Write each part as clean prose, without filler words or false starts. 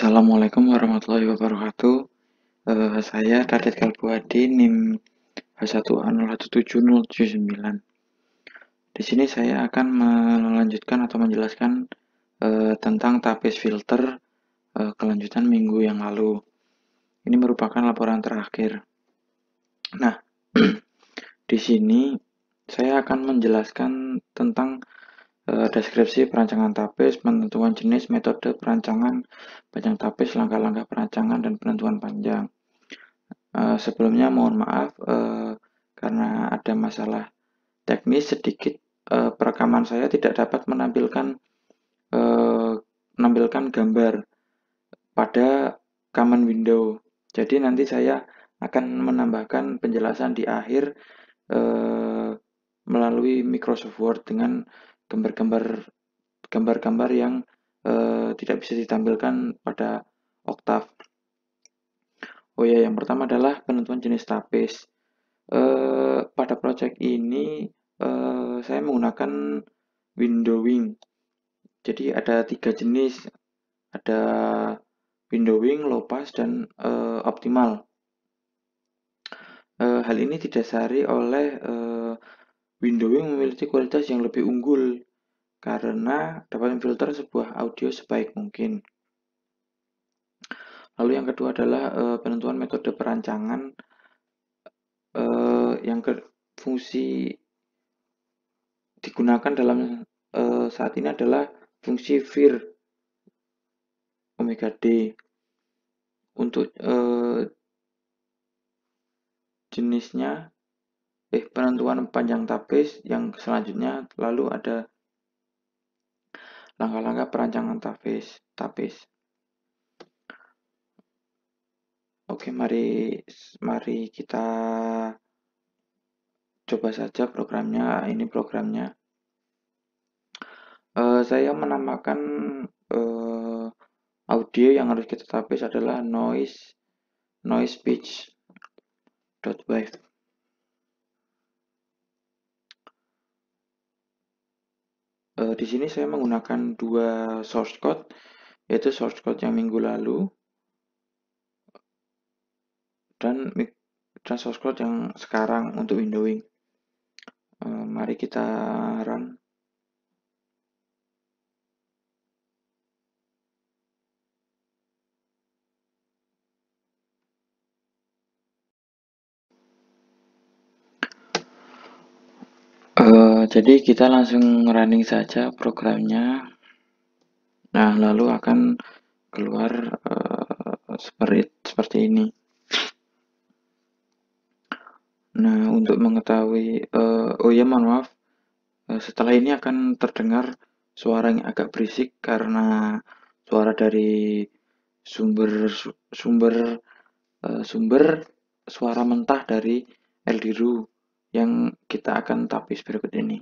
Assalamualaikum warahmatullahi wabarakatuh. Saya Radit Kalbuadi, NIM H1A017079. Di sini saya akan melanjutkan atau menjelaskan tentang tapis filter kelanjutan minggu yang lalu. Ini merupakan laporan terakhir. Nah, di sini saya akan menjelaskan tentang deskripsi perancangan tapis, penentuan jenis, metode perancangan panjang tapis, langkah-langkah perancangan, dan penentuan panjang. Sebelumnya mohon maaf karena ada masalah teknis sedikit. Perekaman saya tidak dapat menampilkan gambar pada common window. Jadi nanti saya akan menambahkan penjelasan di akhir melalui Microsoft Word dengan gambar-gambar yang tidak bisa ditampilkan pada Octave. Oh ya, yang pertama adalah penentuan jenis tapis. Pada project ini saya menggunakan windowing. Jadi ada 3 jenis, ada windowing, low pass, dan optimal. Hal ini didasari oleh windowing memiliki kualitas yang lebih unggul karena dapat memfilter sebuah audio sebaik mungkin. Lalu yang kedua adalah penentuan metode perancangan. Fungsi digunakan dalam saat ini adalah fungsi vir omega d. Untuk jenisnya penentuan panjang tapis yang selanjutnya, lalu ada langkah-langkah perancangan tapis. Oke, mari kita coba saja programnya. Ini programnya. Saya menamakan audio yang harus kita tapis adalah noise pitch.wave. Di sini saya menggunakan 2 source code, yaitu source code yang minggu lalu dan source code yang sekarang untuk windowing. Mari kita run. Jadi kita langsung running saja programnya. Nah, lalu akan keluar seperti ini. Nah, untuk mengetahui, mohon maaf, setelah ini akan terdengar suara yang agak berisik karena suara dari sumber suara mentah dari LDRU yang kita akan tapis berikut ini.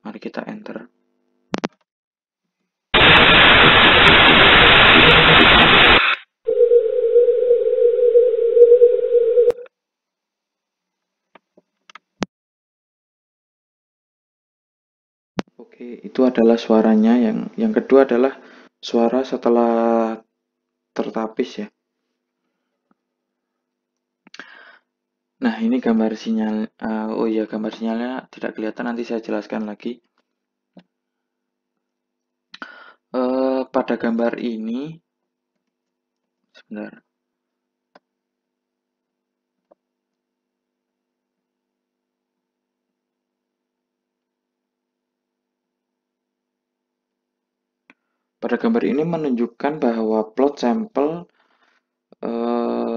Mari kita enter. Oke, itu adalah suaranya. Yang kedua adalah suara setelah tertapis ya. Nah, ini gambar sinyal. Gambar sinyalnya tidak kelihatan, nanti saya jelaskan lagi. Pada gambar ini, sebentar. Pada gambar ini menunjukkan bahwa plot sampel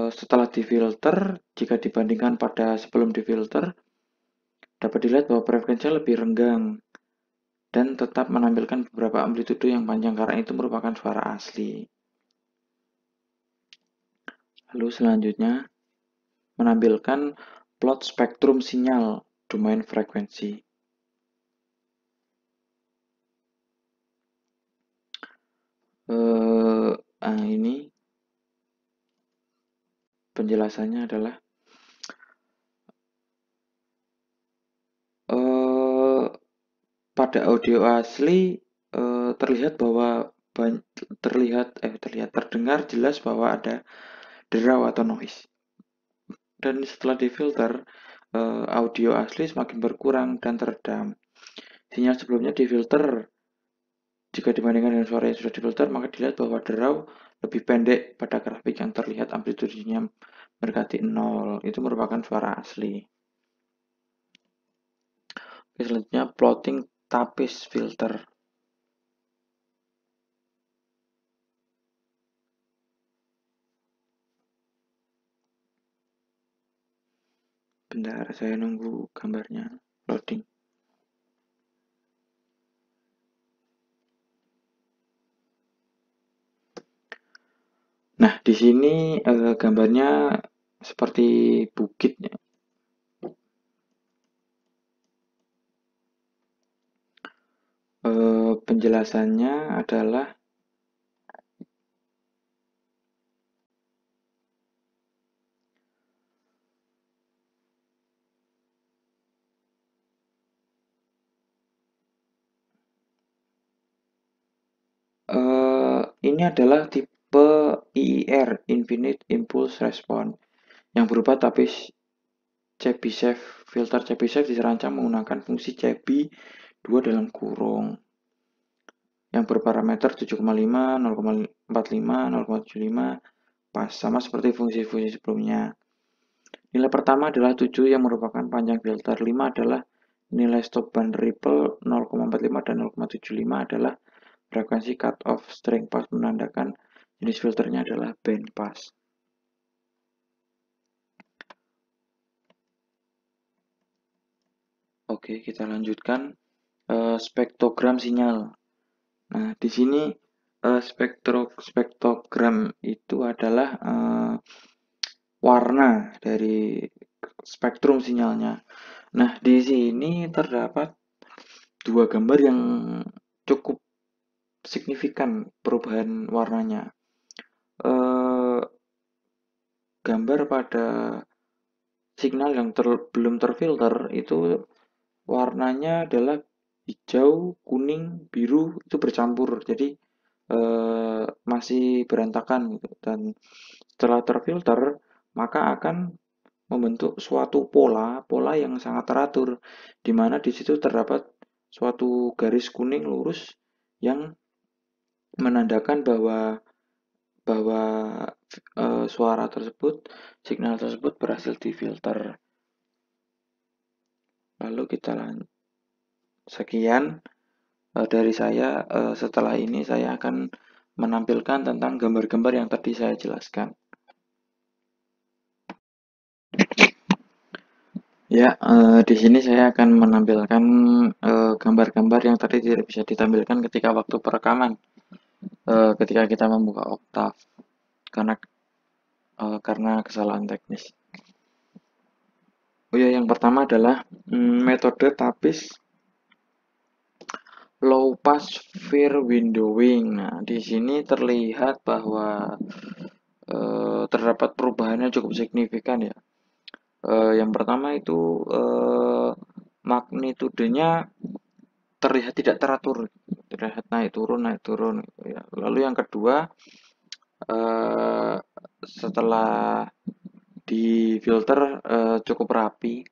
setelah difilter, jika dibandingkan pada sebelum difilter, dapat dilihat bahwa frekuensinya lebih renggang dan tetap menampilkan beberapa amplitude yang panjang karena itu merupakan suara asli. Lalu selanjutnya menampilkan plot spektrum sinyal domain frekuensi. Ini penjelasannya adalah pada audio asli terlihat bahwa terdengar jelas bahwa ada derau atau noise. Dan setelah difilter, audio asli semakin berkurang dan teredam. Sinyal sebelumnya difilter, jika dibandingkan dengan suara yang sudah difilter, maka dilihat bahwa derau lebih pendek pada grafik yang terlihat amplitudenya mendekati 0. Itu merupakan suara asli. Oke, selanjutnya plotting tapis filter. Bentar, saya nunggu gambarnya loading. Nah, di sini gambarnya seperti bukit ya. Penjelasannya adalah ini adalah tipe IIR, Infinite Impulse Response, yang berupa tapis Chebyshev. Filter Chebyshev dirancang menggunakan fungsi Cheby 2 dalam kurung yang berparameter 7,5, 0,45, 0,75 pas, sama seperti fungsi-fungsi sebelumnya. Nilai pertama adalah 7 yang merupakan panjang filter, 5 adalah nilai stop band ripple, 0,45 dan 0,75 adalah frekuensi cut off. String pass menandakan jenis filternya adalah band pass. Oke, kita lanjutkan spektrogram sinyal. Nah, di sini spektrogram itu adalah warna dari spektrum sinyalnya. Nah, di sini terdapat dua gambar yang cukup signifikan perubahan warnanya. Gambar pada signal yang belum terfilter itu warnanya adalah hijau, kuning, biru itu bercampur. Jadi masih berantakan gitu. Dan setelah terfilter maka akan membentuk suatu pola yang sangat teratur, di mana di situ terdapat suatu garis kuning lurus yang menandakan bahwa suara tersebut, signal tersebut berhasil difilter. Lalu kita lanjut. Sekian dari saya. Setelah ini saya akan menampilkan tentang gambar-gambar yang tadi saya jelaskan. Ya, di sini saya akan menampilkan gambar-gambar yang tadi tidak bisa ditampilkan ketika waktu perekaman, ketika kita membuka Octave, karena kesalahan teknis. Oh ya, yang pertama adalah metode tapis low pass rear windowing. Nah, di sini terlihat bahwa terdapat perubahannya cukup signifikan ya. Yang pertama itu magnitudenya terlihat tidak teratur, terlihat naik turun gitu ya. Lalu yang kedua, setelah di filter cukup rapi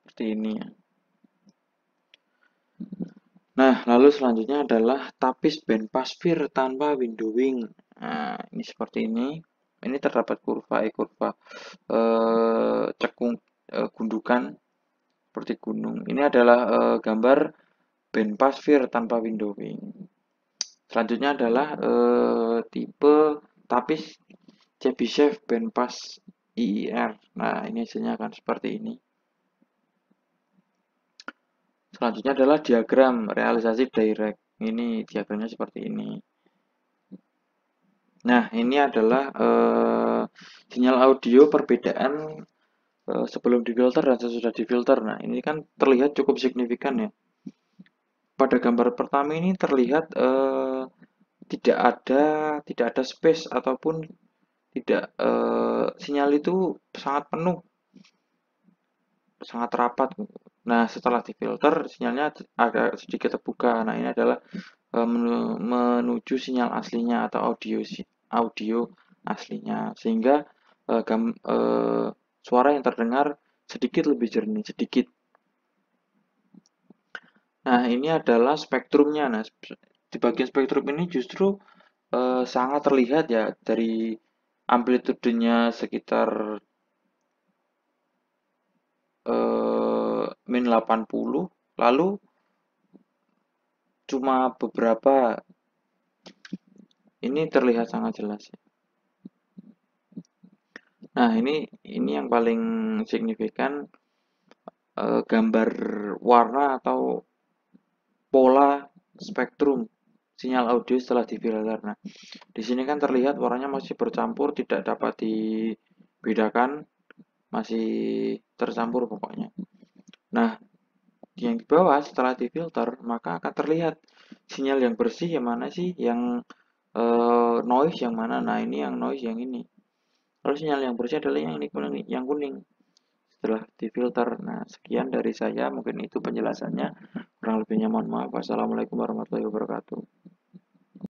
seperti ini ya. Nah, lalu selanjutnya adalah tapis band pass rear tanpa windowing. Nah, ini seperti ini. Ini terdapat kurva cekung gundukan seperti gunung. Ini adalah gambar band pass rear tanpa windowing. Selanjutnya adalah tipe tapis Chebyshev band pass IIR. Nah, ini hasilnya akan seperti ini. Selanjutnya adalah diagram realisasi direct. Ini diagramnya seperti ini. Nah, ini adalah sinyal audio perbedaan sebelum difilter dan sesudah difilter. Nah, ini kan terlihat cukup signifikan ya. Pada gambar pertama ini terlihat tidak ada space ataupun tidak sinyal itu sangat penuh, sangat rapat. Nah, setelah difilter, sinyalnya agak sedikit terbuka. Nah, ini adalah menuju sinyal aslinya atau audio aslinya, sehingga suara yang terdengar sedikit lebih jernih, sedikit. Nah, ini adalah spektrumnya. Nah, di bagian spektrum ini justru sangat terlihat ya dari amplitudenya sekitar min 80, lalu cuma beberapa ini terlihat sangat jelas. Nah, ini yang paling signifikan, gambar warna atau pola spektrum sinyal audio setelah difilter. Nah, di sini kan terlihat warnanya masih bercampur, tidak dapat dibedakan, masih tercampur pokoknya. Nah, yang di bawah setelah difilter, maka akan terlihat sinyal yang bersih yang mana sih, yang noise yang mana. Nah, ini yang noise yang ini. Lalu sinyal yang bersih adalah yang ini kuning, yang kuning setelah difilter. Nah, sekian dari saya, mungkin itu penjelasannya. Kurang lebihnya mohon maaf. Wassalamualaikum warahmatullahi wabarakatuh.